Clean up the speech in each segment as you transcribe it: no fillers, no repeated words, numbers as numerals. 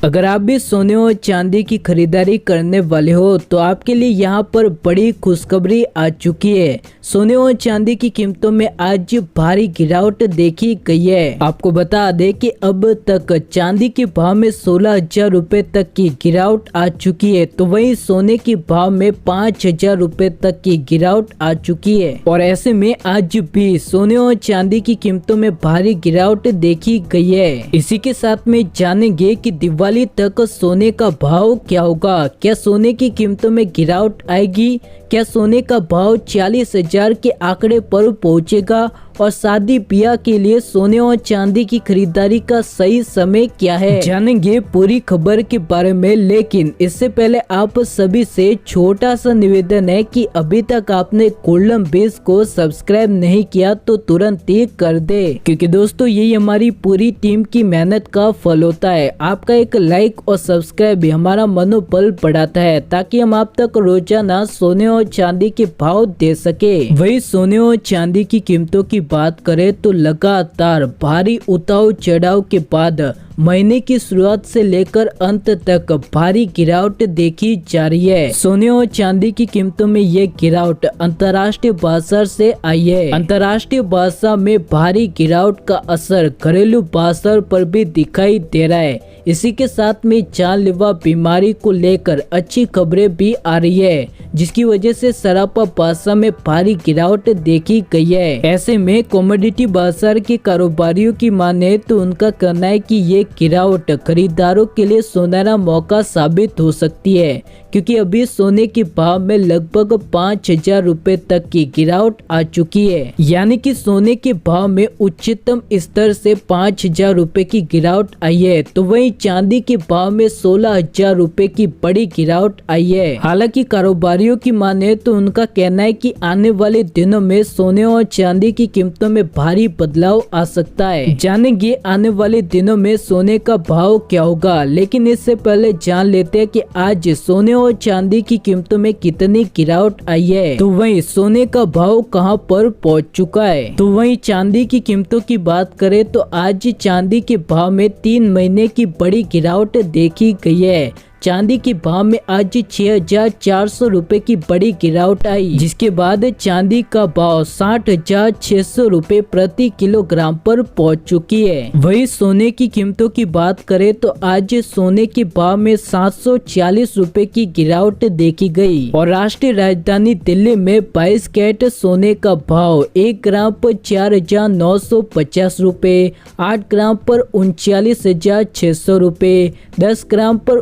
अगर आप भी सोने और चांदी की खरीदारी करने वाले हो तो आपके लिए यहाँ पर बड़ी खुशखबरी आ चुकी है। सोने और चांदी की कीमतों में आज भारी गिरावट देखी गई है। आपको बता दें कि अब तक चांदी के भाव में 16,000 रुपए तक की गिरावट आ चुकी है, तो वहीं सोने के भाव में 5,000 रुपए तक की गिरावट आ चुकी है। और ऐसे में आज भी सोने और चांदी की कीमतों में भारी गिरावट देखी गई है। इसी के साथ में जानेंगे कि दिवाली तक सोने का भाव क्या होगा, क्या सोने की कीमतों में गिरावट आएगी, क्या सोने का भाव 40,000 के आंकड़े पर पहुंचेगा और शादी ब्याह के लिए सोने और चांदी की खरीदारी का सही समय क्या है, जानेंगे पूरी खबर के बारे में। लेकिन इससे पहले आप सभी से छोटा सा निवेदन है कि अभी तक आपने गोल्डन बेस को सब्सक्राइब नहीं किया तो तुरंत ही कर दे, क्योंकि दोस्तों यही हमारी पूरी टीम की मेहनत का फल होता है। आपका एक लाइक और सब्सक्राइब भी हमारा मनोबल बढ़ाता है, ताकि हम आप तक रोजाना सोने और चांदी के भाव दे सके। वही सोने और चांदी की कीमतों की बात करें तो लगातार भारी उतार चढ़ाव के बाद महीने की शुरुआत से लेकर अंत तक भारी गिरावट देखी जा रही है। सोने और चांदी की कीमतों में ये गिरावट अंतर्राष्ट्रीय बाजार से आई है। अंतर्राष्ट्रीय बाजार में भारी गिरावट का असर घरेलू बाजार पर भी दिखाई दे रहा है। इसी के साथ में जानलेवा बीमारी को लेकर अच्छी खबरें भी आ रही है, जिसकी वजह से सराफा बाजार में भारी गिरावट देखी गई है। ऐसे में कमोडिटी बाजार के कारोबारियों की माने तो उनका कहना है कि ये गिरावट खरीदारों के लिए सुनहरा मौका साबित हो सकती है, क्योंकि अभी सोने के भाव में लगभग 5,000 रुपए तक की गिरावट आ चुकी है। यानी कि सोने के भाव में उच्चतम स्तर से 5,000 रुपए की गिरावट आई है, तो वहीं चांदी के भाव में 16,000 रुपए की बड़ी गिरावट आई है। हालांकि कारोबारियों की माने तो उनका कहना है कि आने वाले दिनों में सोने और चांदी की कीमतों में भारी बदलाव आ सकता है। जानेंगे आने वाले दिनों में सोने का भाव क्या होगा, लेकिन इससे पहले जान लेते हैं कि आज सोने और चांदी की कीमतों में कितनी गिरावट आई है। तो वहीं सोने का भाव कहां पर पहुंच चुका है। तो वहीं चांदी की कीमतों की बात करें तो आज चांदी के भाव में 3 महीने की बड़ी गिरावट देखी गई है। चांदी के भाव में आज 6,400 रुपए की बड़ी गिरावट आई, जिसके बाद चांदी का भाव 60,600 रुपए प्रति किलोग्राम पर पहुंच चुकी है। वही सोने की कीमतों की बात करें तो आज सोने के भाव में 740 रुपए की गिरावट देखी गई और राष्ट्रीय राजधानी दिल्ली में 22 कैरेट सोने का भाव 1 ग्राम पर 4,950 रुपए, 8 ग्राम पर 39,600 रुपए, 10 ग्राम पर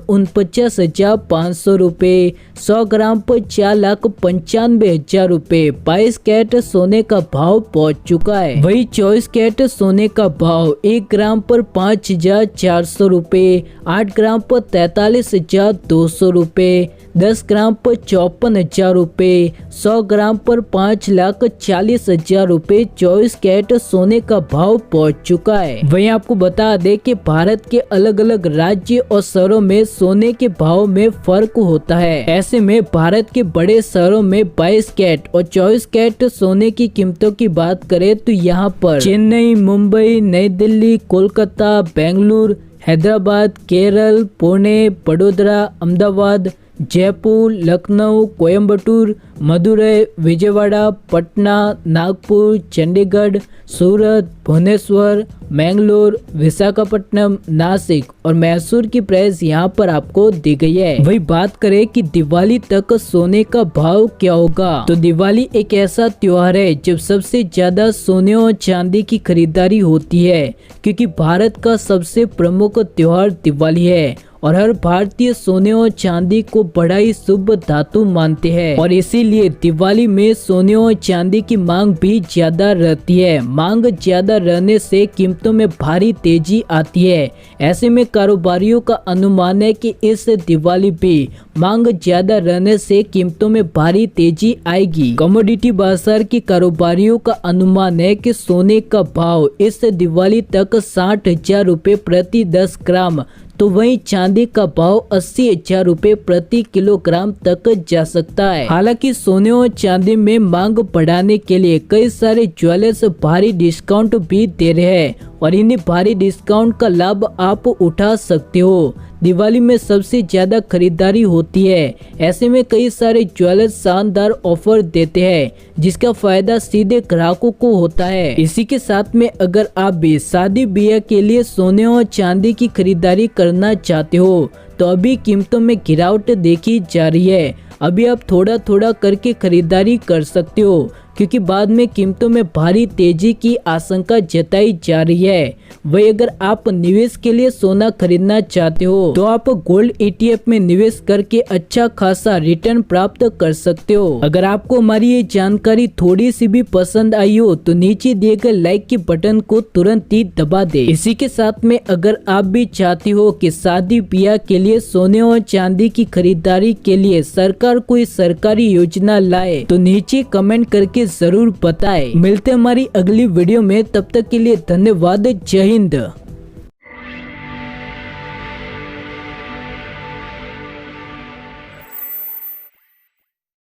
49,500 रुपए, 100 ग्राम पर 4,95,000 रुपए 22 कैरेट सोने का भाव पहुंच चुका है। वही 24 कैरेट सोने का भाव 1 ग्राम पर 5,400 रुपए, 8 ग्राम पर 43,200 रुपए, 10 ग्राम पर 54,000 रुपए, 100 ग्राम पर 5,40,000 रुपए 24 कैरेट सोने का भाव पहुंच चुका है। वहीं आपको बता दें कि भारत के अलग अलग राज्य और शहरों में सोने के भाव में फर्क होता है। ऐसे में भारत के बड़े शहरों में 22 कैरेट और 24 कैरेट सोने की कीमतों की बात करें तो यहाँ पर चेन्नई, मुंबई, नई दिल्ली, कोलकाता, बेंगलुरु, हैदराबाद, केरल, पुणे, बड़ोदरा, अहमदाबाद, जयपुर, लखनऊ, कोयम्बटूर, मदुरई, विजयवाड़ा, पटना, नागपुर, चंडीगढ़, सूरत, भुवनेश्वर, मैंगलोर, विशाखापट्टनम, नासिक और मैसूर की प्राइस यहाँ पर आपको दी गई है। वही बात करें कि दिवाली तक सोने का भाव क्या होगा, तो दिवाली एक ऐसा त्योहार है जब सबसे ज्यादा सोने और चांदी की खरीदारी होती है, क्योंकि भारत का सबसे प्रमुख त्योहार दिवाली है और हर भारतीय सोने और चांदी को बड़ा ही शुभ धातु मानते हैं और इसीलिए दिवाली में सोने और चांदी की मांग भी ज्यादा रहती है। मांग ज्यादा रहने से कीमतों में भारी तेजी आती है। ऐसे में कारोबारियों का अनुमान है कि इस दिवाली भी मांग ज्यादा रहने से कीमतों में भारी तेजी आएगी। कमोडिटी बाजार के कारोबारियों का अनुमान है कि सोने का भाव इस दिवाली तक 60,000 रुपए प्रति 10 ग्राम, तो वहीं चांदी का भाव 80,000 रुपए प्रति किलोग्राम तक जा सकता है। हालांकि सोने और चांदी में मांग बढ़ाने के लिए कई सारे ज्वेलर्स भारी डिस्काउंट भी दे रहे हैं और इन्हीं भारी डिस्काउंट का लाभ आप उठा सकते हो। दिवाली में सबसे ज्यादा खरीदारी होती है, ऐसे में कई सारे ज्वेलर्स शानदार ऑफर देते हैं जिसका फायदा सीधे ग्राहकों को होता है। इसी के साथ में अगर आप भी शादी ब्याह के लिए सोने और चांदी की खरीदारी करना चाहते हो तो अभी कीमतों में गिरावट देखी जा रही है। अभी आप थोड़ा थोड़ा करके खरीदारी कर सकते हो क्योंकि बाद में कीमतों में भारी तेजी की आशंका जताई जा रही है। वही अगर आप निवेश के लिए सोना खरीदना चाहते हो तो आप गोल्ड ETF में निवेश करके अच्छा खासा रिटर्न प्राप्त कर सकते हो। अगर आपको हमारी ये जानकारी थोड़ी सी भी पसंद आई हो तो नीचे दिए गए लाइक के बटन को तुरंत ही दबा दे। इसी के साथ में अगर आप भी चाहते हो कि शादी ब्याह के लिए सोने और चांदी की खरीदारी के लिए सरकार कोई सरकारी योजना लाए तो नीचे कमेंट करके जरूर बताएं। मिलते हैं हमारी अगली वीडियो में, तब तक के लिए धन्यवाद। जय हिंद।